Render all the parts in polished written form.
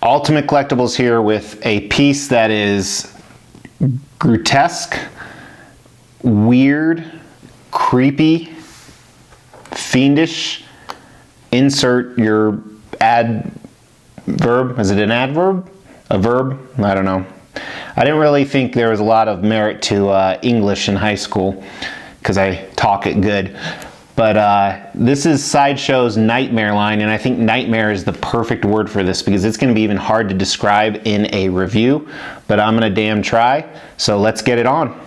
Ultimate Collectibles here with a piece that is grotesque, weird, creepy, fiendish. Insert your adverb. Is it an adverb? A verb? I don't know. I didn't really think there was a lot of merit to English in high school because I talk it good. But this is Sideshow's Nightmare line, and I think nightmare is the perfect word for this because it's going to be even hard to describe in a review, but I'm going to damn try, so let's get it on.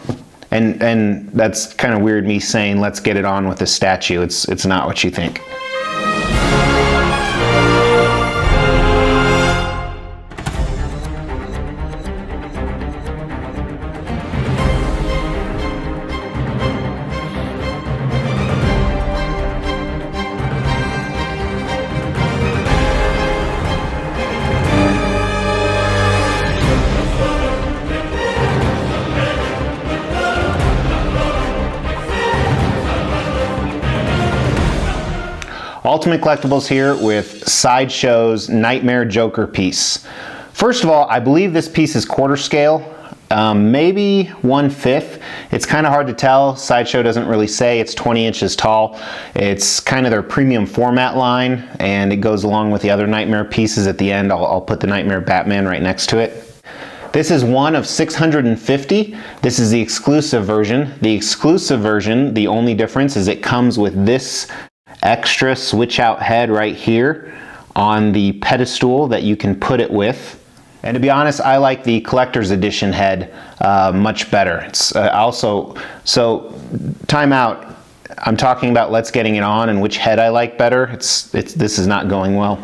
And that's kind of weird me saying let's get it on with a statue. It's not what you think. Ultimate Collectibles here with Sideshow's Nightmare Joker piece. First of all, I believe this piece is quarter scale, maybe 1/5. It's kind of hard to tell. Sideshow doesn't really say. It's 20 inches tall. It's kind of their premium format line, and it goes along with the other Nightmare pieces at the end. I'll put the Nightmare Batman right next to it. This is one of 650. This is the exclusive version. The exclusive version, the only difference is it comes with this extra switch out head right here on the pedestal that you can put it with. And to be honest, I like the collector's edition head much better. It's also, so time out. I'm talking about let's getting it on and which head I like better. This is not going well.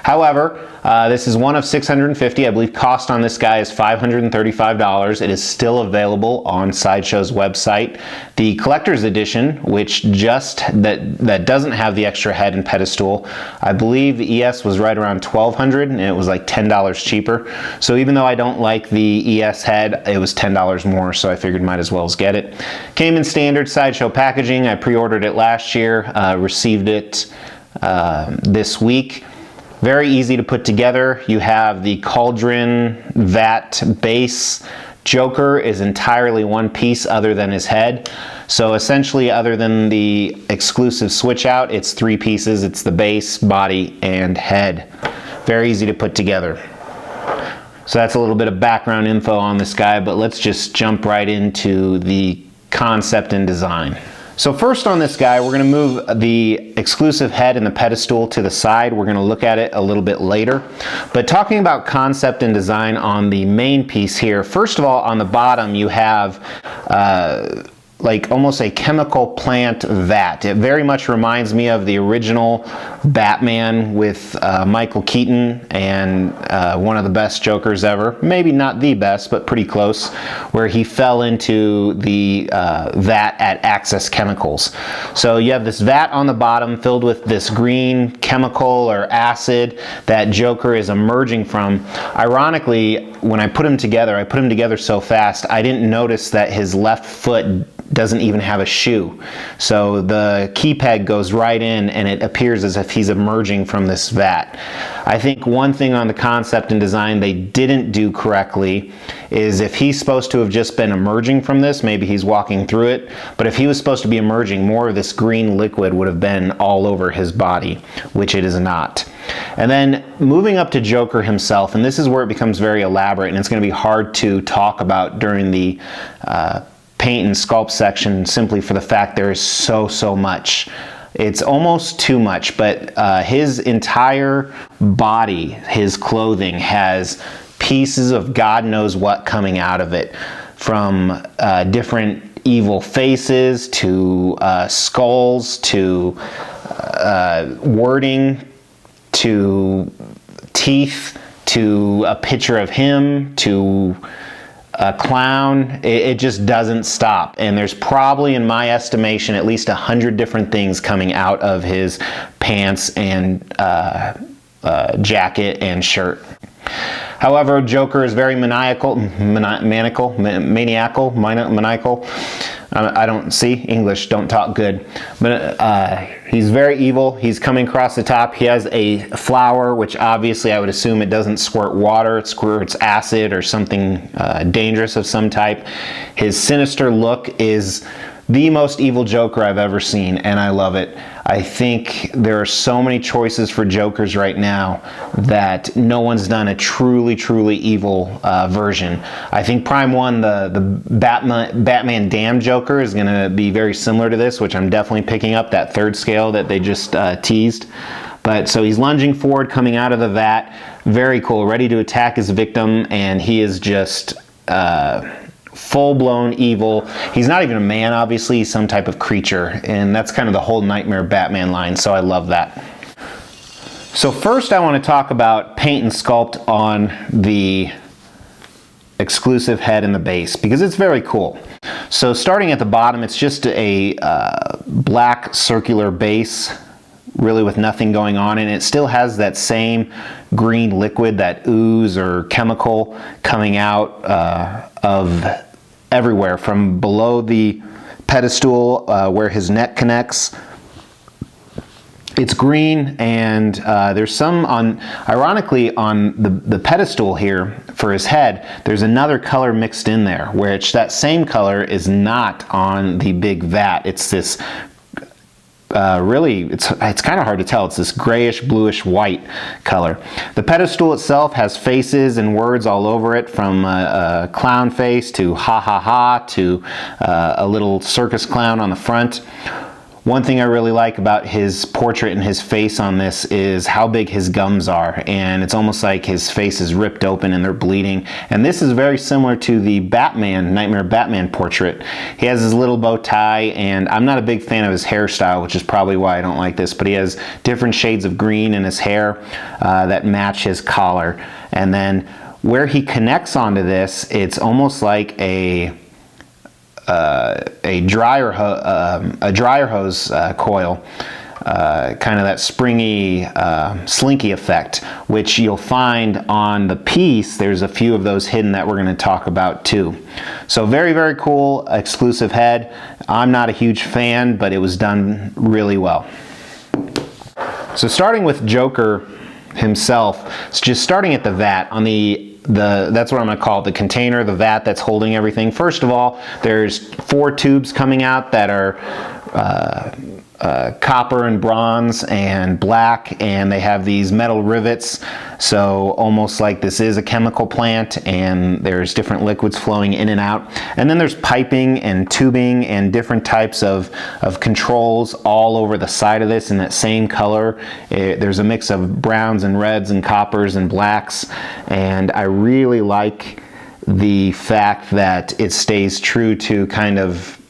However, this is one of 650. I believe cost on this guy is $535. It is still available on Sideshow's website. The collector's edition, which that doesn't have the extra head and pedestal, I believe the ES was right around $1,200 and it was like $10 cheaper. So even though I don't like the ES head, it was $10 more, so I figured might as well as get it. Came in standard Sideshow packaging. I pre-ordered it last year, received it this week. Very easy to put together. You have the cauldron vat base. Joker is entirely one piece other than his head. So essentially, other than the exclusive switch out, it's 3 pieces. It's the base, body, and head. Very easy to put together. So that's a little bit of background info on this guy, but let's just jump right into the concept and design. So first on this guy, we're going to move the exclusive head and the pedestal to the side. We're going to look at it a little bit later. But talking about concept and design on the main piece here, first of all, on the bottom you have like almost a chemical plant vat. It very much reminds me of the original Batman with Michael Keaton and one of the best Jokers ever. Maybe not the best, but pretty close, where he fell into the vat at Access Chemicals. So you have this vat on the bottom filled with this green chemical or acid that Joker is emerging from. Ironically, when I put him together so fast, I didn't notice that his left foot doesn't even have a shoe. So the key peg goes right in and it appears as if he's emerging from this vat. I think one thing on the concept and design they didn't do correctly is if he's supposed to have just been emerging from this, maybe he's walking through it, but if he was supposed to be emerging, more of this green liquid would have been all over his body, which it is not. And then moving up to Joker himself, and this is where it becomes very elaborate and it's going to be hard to talk about during the paint and sculpt section simply for the fact there is so much. It's almost too much, but his entire body, his clothing has pieces of God knows what coming out of it, from different evil faces to skulls to wording to teeth to a picture of him to a clown. It just doesn't stop, and there's probably, in my estimation, at least 100 different things coming out of his pants and jacket and shirt. However, Joker is very maniacal. I don't see English, don't talk good, but he's very evil. He's coming across the top. He has a flower, which obviously I would assume it doesn't squirt water, it squirts acid or something dangerous of some type. His sinister look is the most evil Joker I've ever seen, and I love it. I think there are so many choices for Jokers right now that no one's done a truly, truly evil version. I think Prime 1, the Batman Damned Joker, is going to be very similar to this, which I'm definitely picking up, that third scale that they just teased. But so he's lunging forward, coming out of the vat, very cool, ready to attack his victim, and he is just full-blown evil. He's not even a man, obviously. He's some type of creature, and that's kind of the whole Nightmare Batman line, so I love that. So first I want to talk about paint and sculpt on the exclusive head and the base, because it's very cool. So starting at the bottom, it's just a black circular base, really with nothing going on, and it still has that same green liquid, that ooze or chemical coming out of everywhere from below the pedestal where his neck connects. It's green, and there's some ironically on the pedestal here for his head, there's another color mixed in there, which that same color is not on the big vat. It's this really, it's kind of hard to tell. It's this grayish, bluish white color. The pedestal itself has faces and words all over it, from a clown face to ha ha ha to a little circus clown on the front. One thing I really like about his portrait and his face on this is how big his gums are, and it's almost like his face is ripped open and they're bleeding. And this is very similar to the Batman, Nightmare Batman portrait. He has his little bow tie, and I'm not a big fan of his hairstyle, which is probably why I don't like this, but he has different shades of green in his hair that match his collar. And then where he connects onto this, it's almost like a dryer hose coil, kind of that springy slinky effect, which you'll find on the piece. There's a few of those hidden that we're going to talk about too. So very, very cool exclusive head. I'm not a huge fan, but it was done really well. So starting with Joker himself, it's just starting at the vat. On that's what I'm going to call it, the container, the vat that's holding everything. First of all, there's 4 tubes coming out that are copper and bronze and black, and they have these metal rivets, so almost like this is a chemical plant, and there's different liquids flowing in and out. And then there's piping and tubing and different types of controls all over the side of this in that same color. There's a mix of browns and reds and coppers and blacks, and I really like the fact that it stays true to kind of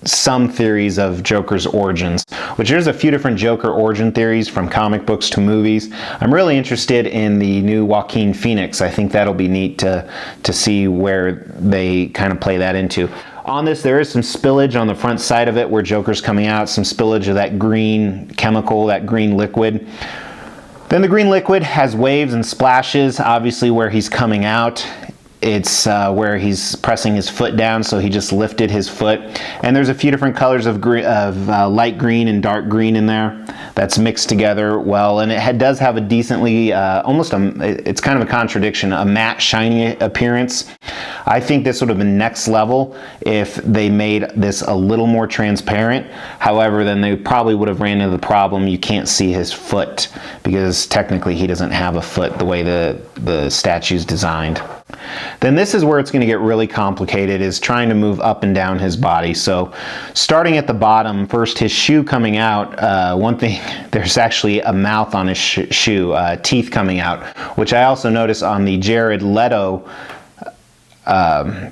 some theories of Joker's origins, which there's a few different Joker origin theories from comic books to movies. I'm really interested in the new Joaquin Phoenix. I think that'll be neat to see where they kind of play that into. On this, there is some spillage on the front side of it where Joker's coming out, some spillage of that green chemical, that green liquid. Then the green liquid has waves and splashes, obviously where he's coming out. It's where he's pressing his foot down, so he just lifted his foot. And there's a few different colors of light green and dark green in there that's mixed together well. And it does have a decently, it's kind of a contradiction, a matte, shiny appearance. I think this would have been next level if they made this a little more transparent. However, then they probably would have ran into the problem you can't see his foot, because technically he doesn't have a foot the way the statue's designed. Then this is where it's going to get really complicated, is trying to move up and down his body. So starting at the bottom, first his shoe coming out, one thing, there's actually a mouth on his shoe, teeth coming out, which I also noticed on the Jared Leto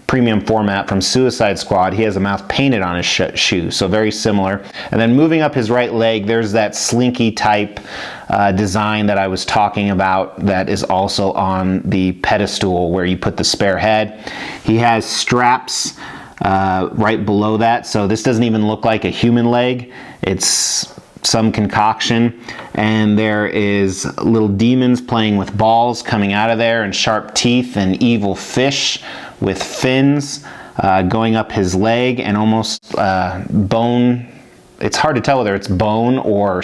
premium format from Suicide Squad. He has a mouth painted on his shoe, so very similar. And then moving up his right leg, there's that slinky type design that I was talking about that is also on the pedestal where you put the spare head. He has straps right below that, so this doesn't even look like a human leg. It's some concoction, and there is little demons playing with balls coming out of there, and sharp teeth and evil fish with fins. going up his leg and almost bone. It's hard to tell whether it's bone or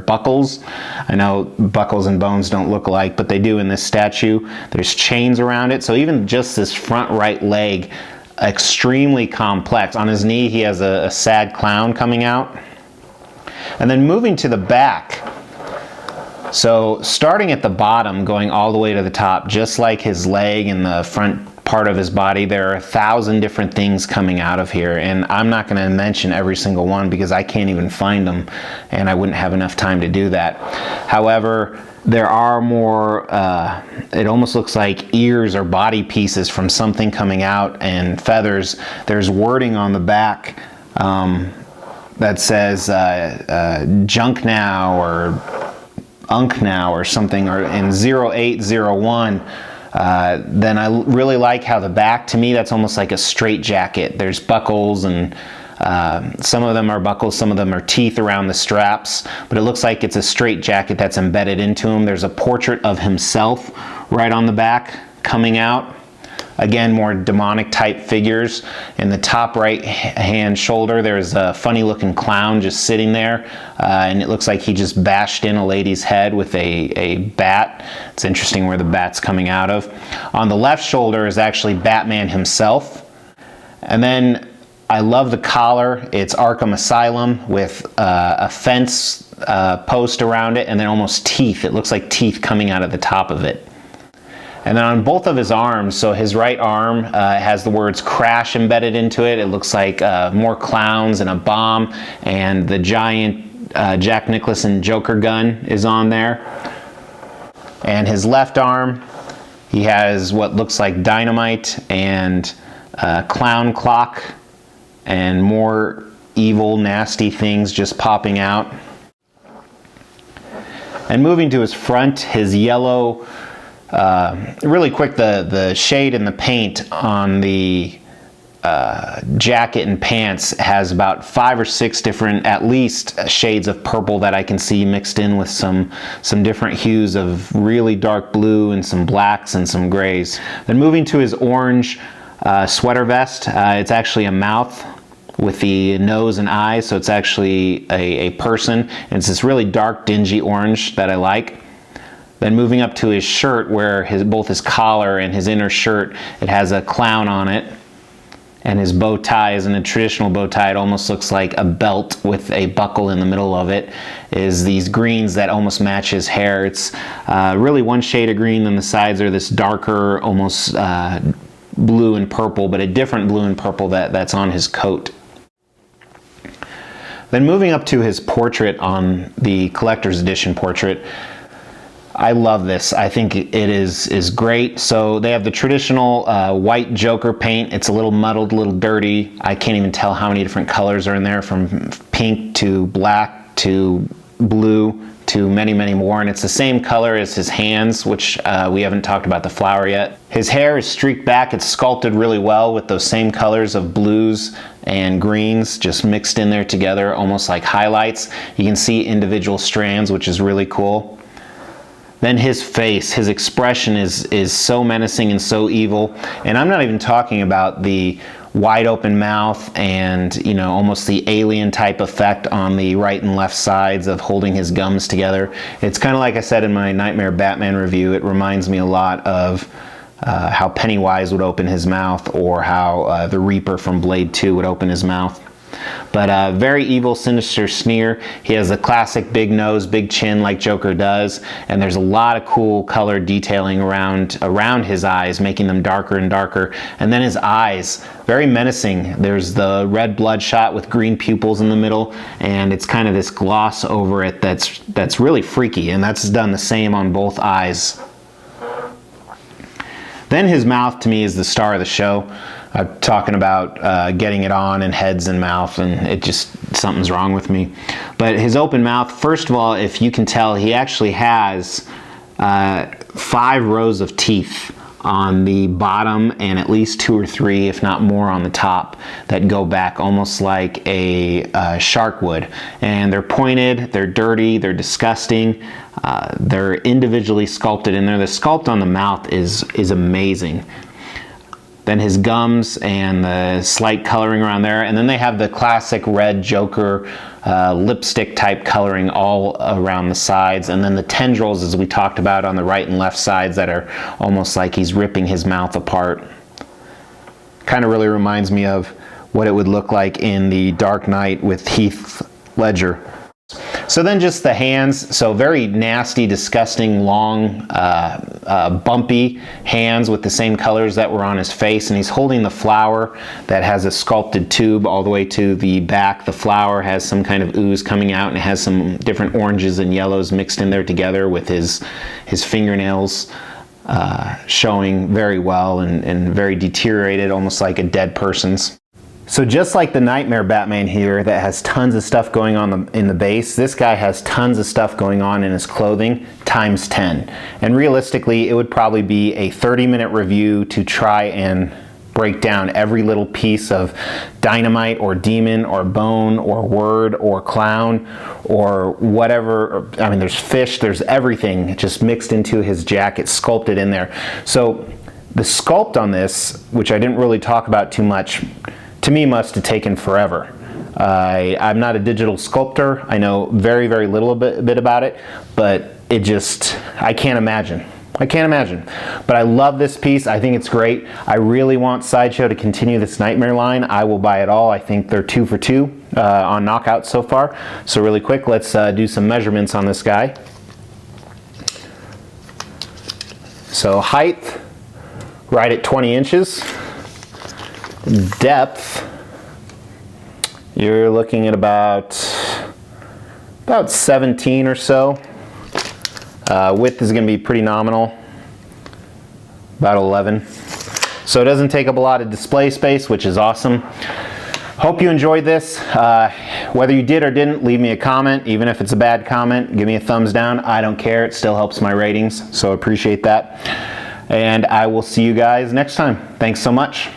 buckles. I know buckles and bones don't look alike, but they do in this statue. There's chains around it, so even just this front right leg, extremely complex. On his knee, he has a sad clown coming out. And then moving to the back, so starting at the bottom, going all the way to the top, just like his leg and the front part of his body, there are 1,000 different things coming out of here, and I'm not going to mention every single one because I can't even find them, and I wouldn't have enough time to do that. However, there are more, it almost looks like ears or body pieces from something coming out, and feathers. There's wording on the back that says junk now or unk now or something, or in 0801. Then I really like how the back, to me, that's almost like a straight jacket. There's buckles, and some of them are buckles, some of them are teeth around the straps, but it looks like it's a straight jacket that's embedded into him. There's a portrait of himself right on the back coming out. Again, more demonic type figures. In the top right hand shoulder, there's a funny looking clown just sitting there, and it looks like he just bashed in a lady's head with a bat. It's interesting where the bat's coming out of. On the left shoulder is actually Batman himself. And then I love the collar. It's Arkham Asylum with a fence post around it, and then almost teeth. It looks like teeth coming out of the top of it. And then on both of his arms, so his right arm has the words crash embedded into it. It looks like more clowns and a bomb, and the giant Jack Nicholson Joker gun is on there. And his left arm, he has what looks like dynamite and clown clock and more evil, nasty things just popping out. And moving to his front, his yellow, really quick, the shade and the paint on the jacket and pants has about 5 or 6 different, at least, shades of purple that I can see mixed in with some different hues of really dark blue and some blacks and some grays. Then moving to his orange sweater vest, it's actually a mouth with the nose and eyes, so it's actually a person, and it's this really dark, dingy orange that I like. Then moving up to his shirt, where both his collar and his inner shirt, it has a clown on it. And his bow tie isn't a traditional bow tie. It almost looks like a belt with a buckle in the middle of it. Is these greens that almost match his hair. It's really one shade of green, then the sides are this darker, almost blue and purple, but a different blue and purple that's on his coat. Then moving up to his portrait on the collector's edition portrait, I love this. I think it is great. So they have the traditional white Joker paint. It's a little muddled, a little dirty. I can't even tell how many different colors are in there, from pink to black to blue to many, many more. And it's the same color as his hands, which we haven't talked about the flower yet. His hair is streaked back. It's sculpted really well with those same colors of blues and greens just mixed in there together, almost like highlights. You can see individual strands, which is really cool. Then his face, his expression is so menacing and so evil. And I'm not even talking about the wide open mouth and, you know, almost the alien type effect on the right and left sides of holding his gums together. It's kind of like I said in my Nightmare Batman review. It reminds me a lot of how Pennywise would open his mouth, or how the Reaper from Blade 2 would open his mouth. But very evil, sinister sneer. He has a classic big nose, big chin like Joker does, and there's a lot of cool color detailing around his eyes, making them darker and darker. And then his eyes, very menacing. There's the red bloodshot with green pupils in the middle, and it's kind of this gloss over it that's really freaky, and that's done the same on both eyes. Then his mouth, to me, is the star of the show. I'm talking about getting it on and heads and mouth, and it just, something's wrong with me. But his open mouth, first of all, if you can tell, he actually has 5 rows of teeth on the bottom, and at least 2 or 3, if not more, on the top that go back almost like a shark would. And they're pointed, they're dirty, they're disgusting. They're individually sculpted in there. The sculpt on the mouth is amazing. then his gums and the slight coloring around there, and then they have the classic red Joker lipstick type coloring all around the sides, and then the tendrils, as we talked about, on the right and left sides that are almost like he's ripping his mouth apart. Kind of really reminds me of what it would look like in The Dark Knight with Heath Ledger. So then just the hands, so very nasty, disgusting, long, bumpy hands with the same colors that were on his face, and he's holding the flower that has a sculpted tube all the way to the back. The flower has some kind of ooze coming out, and it has some different oranges and yellows mixed in there together with his fingernails showing very well and very deteriorated, almost like a dead person's. So just like the Nightmare Batman here that has tons of stuff going on in the base, this guy has tons of stuff going on in his clothing times 10. And realistically, it would probably be a 30-minute review to try and break down every little piece of dynamite or demon or bone or word or clown or whatever. I mean, there's fish, there's everything just mixed into his jacket, sculpted in there. So the sculpt on this, which I didn't really talk about too much, to me must have taken forever. I'm not a digital sculptor. I know very, very little bit about it, but it just, I can't imagine. I can't imagine. But I love this piece. I think it's great. I really want Sideshow to continue this Nightmare line. I will buy it all. I think they're 2 for 2 on Knockout so far. So really quick, let's do some measurements on this guy. So height, right at 20 inches. Depth, you're looking at about 17 or so. Width is going to be pretty nominal, about 11. So it doesn't take up a lot of display space, which is awesome. Hope you enjoyed this. Whether you did or didn't, leave me a comment. Even if it's a bad comment, give me a thumbs down. I don't care. It still helps my ratings, so appreciate that. And I will see you guys next time. Thanks so much.